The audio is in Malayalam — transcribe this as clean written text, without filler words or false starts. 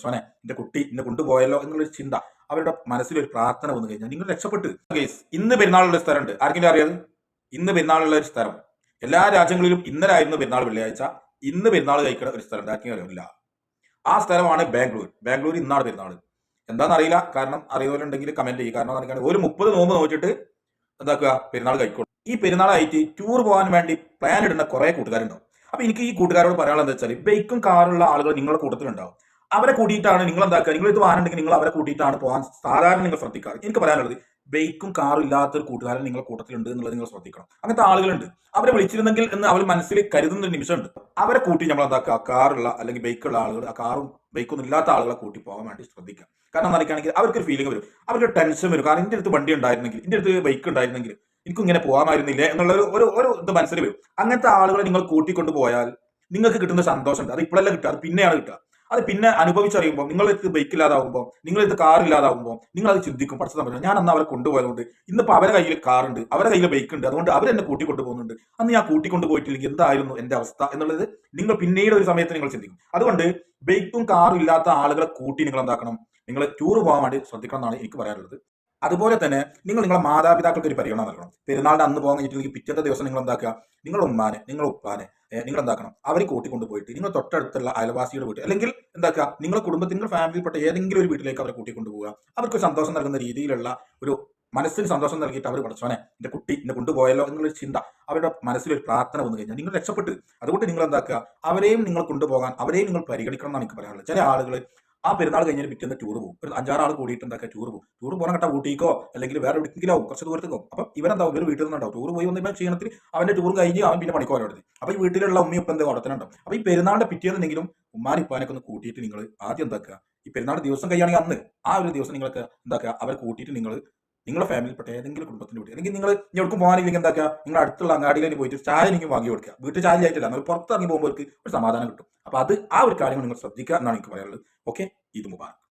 പഠിച്ചോനെ എന്റെ കുട്ടി എന്നെ കൊണ്ടുപോയല്ലോ എന്നുള്ളൊരു ചിന്ത, അവരുടെ മനസ്സിലൊരു പ്രാർത്ഥന വന്നു കഴിഞ്ഞാൽ നിങ്ങൾ രക്ഷപ്പെട്ട്. ഗൈസ്, ഇന്ന് പെരുന്നാളുള്ള സ്ഥലമുണ്ട്, ആർക്കെങ്കിലും അറിയാതെ? ഇന്ന് പെരുന്നാളുള്ള ഒരു സ്ഥലം, എല്ലാ രാജ്യങ്ങളിലും ഇന്നലെ ആയിരുന്നു പെരുന്നാൾ, വെള്ളിയാഴ്ച. ഇന്ന് പെരുന്നാൾ കഴിക്കുന്ന ഒരു സ്ഥലം ആർക്കെങ്കിലും അറിയില്ല. ആ സ്ഥലമാണ് ബാംഗ്ലൂർ. ബാംഗ്ലൂർ ഇന്നാണ് പെരുന്നാൾ. എന്താണെന്ന് അറിയില്ല, കാരണം അറിയുന്നവരുണ്ടെങ്കിൽ കമന്റ് ചെയ്യും. കാരണം ഒരു 30 നോമ്പ് നോക്കിയിട്ട് എന്താക്കുക, പെരുന്നാൾ കഴിക്കും. ഈ പെരുന്നാളായിട്ട് ടൂർ പോകാൻ വേണ്ടി പ്ലാൻ ഇടുന്ന കുറെ കൂട്ടുകാരുണ്ടാവും. അപ്പൊ എനിക്ക് ഈ കൂട്ടുകാരോട് പറയാനുള്ളത് എന്താ വെച്ചാൽ, ബൈക്കും കാറുള്ള ആളുകൾ നിങ്ങളുടെ കൂട്ടത്തിലുണ്ടാവും. അവരെ കൂട്ടിയിട്ടാണ് നിങ്ങൾ എന്താക്കുക, നിങ്ങൾ ഇത് വാഹനമുണ്ടെങ്കിൽ നിങ്ങൾ അവരെ കൂട്ടിയിട്ടാണ് പോകാൻ സാധാരണ നിങ്ങൾ ശ്രദ്ധിക്കാറ്. എനിക്ക് പറയാനുള്ളത്, ബൈക്കും കാറും ഇല്ലാത്തൊരു കൂട്ടുകാരൻ നിങ്ങളുടെ കൂട്ടത്തിലുണ്ട് എന്നുള്ളത് നിങ്ങൾ ശ്രദ്ധിക്കണം. അങ്ങനത്തെ ആളുകളുണ്ട്. അവരെ വിളിച്ചിരുന്നെങ്കിൽ എന്ന് അവർ മനസ്സിൽ കരുതുന്ന ഒരു നിമിഷമുണ്ട്. അവരെ കൂട്ടി നമ്മൾ എന്താക്കുക, കാറുള്ള അല്ലെങ്കിൽ ബൈക്കുള്ള ആളുകൾ, ആ കാറും ബൈക്കൊന്നും ഇല്ലാത്ത ആളുകളെ കൂട്ടി പോകാൻ വേണ്ടി ശ്രദ്ധിക്കുക. കാരണം എന്താണെങ്കിൽ അവർക്കൊരു ഫീലിംഗ് വരും, അവർക്ക് ടെൻഷൻ വരും. കാരണം എന്റെ അടുത്ത് വണ്ടി ഉണ്ടായിരുന്നെങ്കിൽ, എന്റെ അടുത്ത് ബൈക്ക് ഉണ്ടായിരുന്നെങ്കിൽ എനിക്ക് ഇങ്ങനെ പോകാമായിരുന്നില്ലേ എന്നുള്ള ഒരു ഇത് മനസ്സിൽ വരും. അങ്ങനത്തെ ആളുകളെ നിങ്ങൾ കൂട്ടിക്കൊണ്ടു പോയാൽ നിങ്ങൾക്ക് കിട്ടുന്ന സന്തോഷമുണ്ട്. അത് ഇപ്പോഴല്ല കിട്ടുക, അത് പിന്നെയാണ് കിട്ടുക. അത് പിന്നെ അനുഭവിച്ചറിയുമ്പോൾ, നിങ്ങളെടുത്ത് ബൈക്ക് ഇല്ലാതാവുമ്പോൾ, നിങ്ങളെടുത്ത് കാർ ഇല്ലാതാവുമ്പോൾ നിങ്ങൾ അത് ചിന്തിക്കും, പഠിച്ച സമയം ഞാൻ അന്ന് അവരെ കൊണ്ടുപോയതുകൊണ്ട് ഇന്നിപ്പോ അവരെ കയ്യിൽ കാറുണ്ട്, അവരെ കയ്യിൽ ബൈക്ക് ഉണ്ട്, അതുകൊണ്ട് അവരെന്നെ കൂട്ടിക്കൊണ്ടു പോകുന്നുണ്ട്. അന്ന് ഞാൻ കൂട്ടിക്കൊണ്ടു പോയിട്ടില്ലെങ്കിൽ എന്തായിരുന്നു എന്റെ അവസ്ഥ എന്നുള്ളത് നിങ്ങൾ പിന്നീട് ഒരു സമയത്ത് നിങ്ങൾ ചിന്തിക്കും. അതുകൊണ്ട് ബൈക്കും കാറും ഇല്ലാത്ത ആളുകളെ കൂട്ടി നിങ്ങൾ എന്താക്കണം, നിങ്ങൾ ടൂർ പോകാൻ വേണ്ടി ശ്രദ്ധിക്കണം എന്നാണ് എനിക്ക് പറയാനുള്ളത്. അതുപോലെ തന്നെ നിങ്ങളുടെ മാതാപിതാക്കൾക്ക് ഒരു പരിഗണന നൽകണം. പെരുന്നാളിന്റെ അന്ന് പോകാൻ കഴിഞ്ഞിട്ടുണ്ടെങ്കിൽ പിറ്റത്തെ ദിവസം നിങ്ങൾ എന്താക്കുക, നിങ്ങളുടെ ഉമ്മാനെ, നിങ്ങളുടെ ഉപ്പാനെ നിങ്ങൾ എന്താക്കണം, അവരെ കൂട്ടിക്കൊണ്ട് പോയിട്ട് നിങ്ങൾ തൊട്ടടുത്തുള്ള അയൽവാസിയുടെ വീട്ടിൽ, അല്ലെങ്കിൽ എന്താക്കുക, നിങ്ങളുടെ കുടുംബത്തിൽ, നിങ്ങളുടെ ഫാമിലിയിൽപ്പെട്ട ഏതെങ്കിലും ഒരു വീട്ടിലേക്ക് അവരെ കൂട്ടിക്കൊണ്ട് പോവുക. അവർക്ക് സന്തോഷം നൽകുന്ന രീതിയിലുള്ള ഒരു മനസ്സിന് സന്തോഷം നൽകിയിട്ട് അവർ പഠിച്ചോനെ എന്റെ കുട്ടി എന്നെ കൊണ്ടുപോയല്ലോ എന്നുള്ളൊരു ചിന്ത, അവരുടെ മനസ്സിലൊരു പ്രാർത്ഥന വന്നു കഴിഞ്ഞാൽ നിങ്ങൾ രക്ഷപ്പെട്ട്. അതുകൊണ്ട് നിങ്ങൾ എന്താക്കുക, അവരെയും നിങ്ങൾ കൊണ്ടുപോകാൻ, അവരെയും നിങ്ങൾ പരിഗണിക്കണം എന്നാണ് എനിക്ക് പറയാനുള്ളത്. ചില ആളുകൾ ആ പെരുന്നാൾ കഴിഞ്ഞാൽ പിറ്റേന്ന് ടൂർ പോകും. ഒരു 5-6 ആൾ കൂടിയിട്ട് എന്താക്കുക, ടൂർ പോകും. ടൂർ പോകാൻ കേട്ടാ ഊട്ടിക്കോ അല്ലെങ്കിൽ വേറെ എവിടെയെങ്കിലും കുറച്ച് ദൂരത്തേക്കോ. അപ്പം ഇവരെന്താവും, ഇവർ വീട്ടിൽ നിന്നുണ്ടാവും. ടൂർ പോയി വന്ന ക്ഷീണത്തിൽ അവന്റെ ടൂർ കഴിഞ്ഞ് അവൻ പിന്നെ പണിക്കോരോട്. അപ്പൊ ഈ വീട്ടിലുള്ള ഉമ്മയും ഇപ്പം എന്താ ഉടത്തനുണ്ടാവും. അപ്പൊ ഈ പെരുന്നാളിന്റെ പിറ്റേന്നെങ്കിലും ഉമ്മാനും ഉപ്പാനൊക്കെ ഒന്ന് കൂട്ടിയിട്ട് നിങ്ങൾ ആദ്യം എന്താക്കുക, ഈ പെരുന്നാൾ ദിവസം കഴിയുകയാണെങ്കിൽ അന്ന് ആ ഒരു ദിവസം നിങ്ങൾക്ക് എന്താക്കുക, അവരെ കൂട്ടിയിട്ട് നിങ്ങൾ നിങ്ങളുടെ ഫാമിലിയിൽപ്പെട്ട ഏതെങ്കിലും കുടുംബത്തിന്റെ വീട്ടിൽ, അല്ലെങ്കിൽ നിങ്ങൾ എവിടേക്കും പോകാനില്ലെങ്കിൽ എന്താക്കുക, നിങ്ങൾ അടുത്തുള്ള അങ്ങാടിയിലേക്ക് പോയിട്ട് ചായ എനിക്ക് വാങ്ങി കൊടുക്കുക. വീട്ടിൽ ചായ ആയിട്ടില്ല, നിങ്ങൾ പുറത്തിറങ്ങി പോകുമ്പോൾ ഒരു സമാധാനം കിട്ടും. അപ്പൊ അത് ആ ഒരു കാര്യങ്ങൾ നിങ്ങൾ ശ്രദ്ധിക്കുക എന്നാണ് എനിക്ക് പറയാനുള്ളത്. ഓക്കെ, ഇത് മുബാറക്.